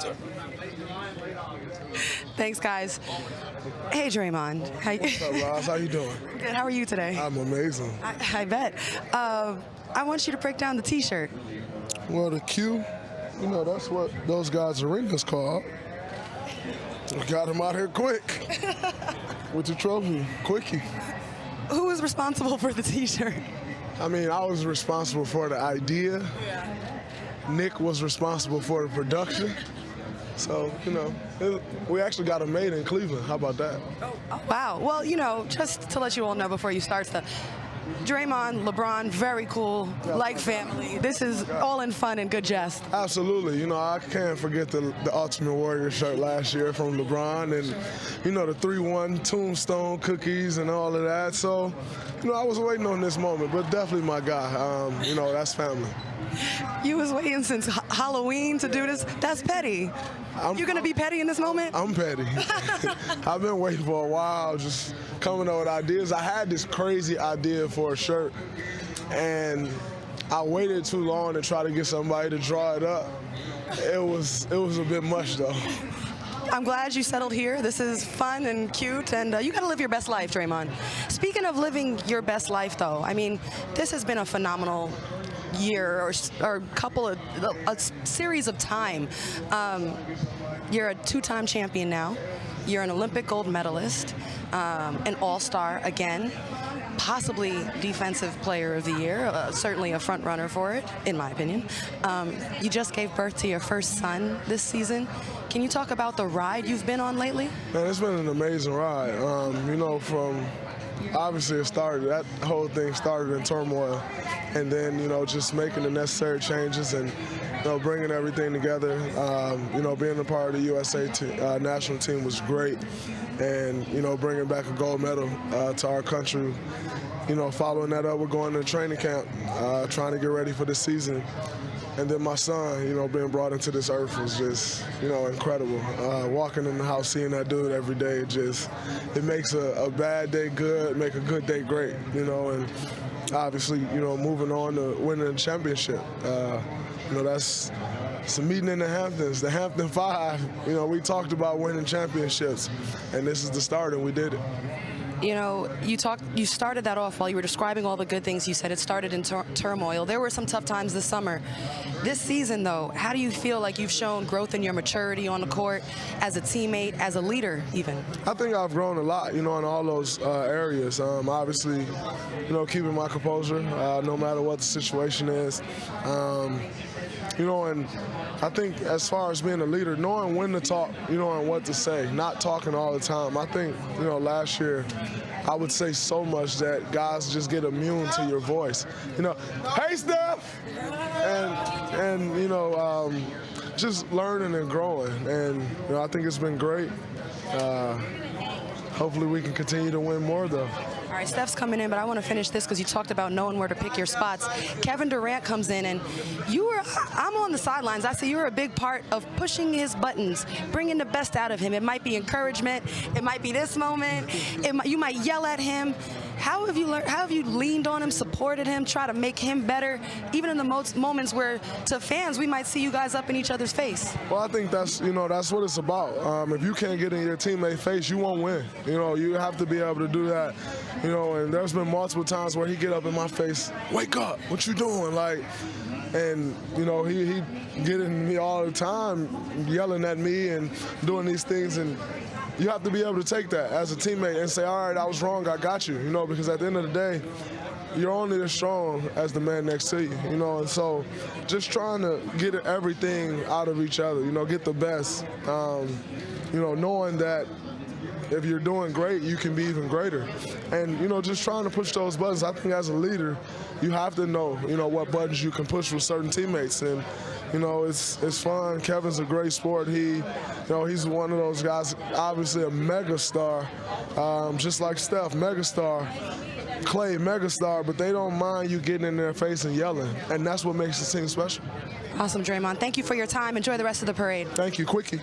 to. Thanks, guys. Hey, Draymond. What's up, Ross? How you doing? Good. How are you today? I'm amazing. I bet. I want you to break down the T-shirt. Well, the Q, you know, that's what those guys' arena's called. We got him out here quick with the trophy, Quicke. Who was responsible for the T-shirt? I mean, I was responsible for the idea. Nick was responsible for the production. So, you know, we actually got him made in Cleveland. How about that? Oh, wow. Well, you know, just to let you all know before you start stuff, Draymond, LeBron, very cool, like family. This is all in fun and good jest. Absolutely. You know, I can't forget the Ultimate Warrior shirt last year from LeBron and, you know, the 3-1 tombstone cookies and all of that. So, you know, I was waiting on this moment, but definitely my guy. You know, that's family. You was waiting since Halloween to do this? That's petty. You're going to be petty in this moment? I'm petty. I've been waiting for a while, just coming up with ideas. I had this crazy idea for a shirt, and I waited too long to try to get somebody to draw it up. It was a bit much, though. I'm glad you settled here. This is fun and cute, and you got to live your best life, Draymond. Speaking of living your best life, though, I mean, this has been a phenomenal year or a series of time. You're a two-time champion now. You're an Olympic gold medalist, an all-star again, possibly defensive player of the year, certainly a front runner for it, in my opinion. You just gave birth to your first son this season. Can you talk about the ride you've been on lately? Man, it's been an amazing ride. You know, from obviously that whole thing started in turmoil, and then, you know, just making the necessary changes and, you know, bringing everything together. You know, being a part of the USA national team was great, and, you know, bringing back a gold medal to our country. You know, following that up, we're going to training camp, trying to get ready for the season. And then my son, you know, being brought into this earth was just, you know, incredible. Walking in the house, seeing that dude every day, it makes a bad day good, make a good day great, you know, and obviously, you know, moving on to winning a championship. You know, that's a meeting in the Hamptons, the Hampton Five. You know, we talked about winning championships, and this is the start, and we did it. You know, you started that off while you were describing all the good things you said. It started in turmoil. There were some tough times this summer. This season, though, how do you feel like you've shown growth in your maturity on the court, as a teammate, as a leader, even? I think I've grown a lot, you know, in all those areas. Obviously, you know, keeping my composure, no matter what the situation is. You know, and I think as far as being a leader, knowing when to talk, you know, and what to say, not talking all the time. I think, you know, last year I would say so much that guys just get immune to your voice. You know, hey, Steph! And you know, just learning and growing. And, you know, I think it's been great. Hopefully we can continue to win more, though. All right, Steph's coming in, but I want to finish this because you talked about knowing where to pick your spots. Kevin Durant comes in, and I'm on the sidelines. I see you were a big part of pushing his buttons, bringing the best out of him. It might be encouragement. It might be this moment. You might yell at him. How have you learned? How have you leaned on him, supported him, try to make him better, even in the moments where, to fans, we might see you guys up in each other's face? Well, I think that's what it's about. If you can't get in your teammate's face, you won't win. You know, you have to be able to do that. You know, and there's been multiple times where he get up in my face, wake up, what you doing? Like, and, you know, he getting me all the time, yelling at me and doing these things, and you have to be able to take that as a teammate and say, all right, I was wrong, I got you, you know, because at the end of the day, you're only as strong as the man next to you, you know, and so just trying to get everything out of each other, you know, get the best, you know, knowing that if you're doing great, you can be even greater. And, you know, just trying to push those buttons. I think as a leader, you have to know, you know, what buttons you can push with certain teammates. And, you know, it's fun. Kevin's a great sport. You know, he's one of those guys, obviously a mega star, just like Steph, mega star. Clay, megastar, but they don't mind you getting in their face and yelling. And that's what makes the team special. Awesome, Draymond. Thank you for your time. Enjoy the rest of the parade. Thank you. Quickie.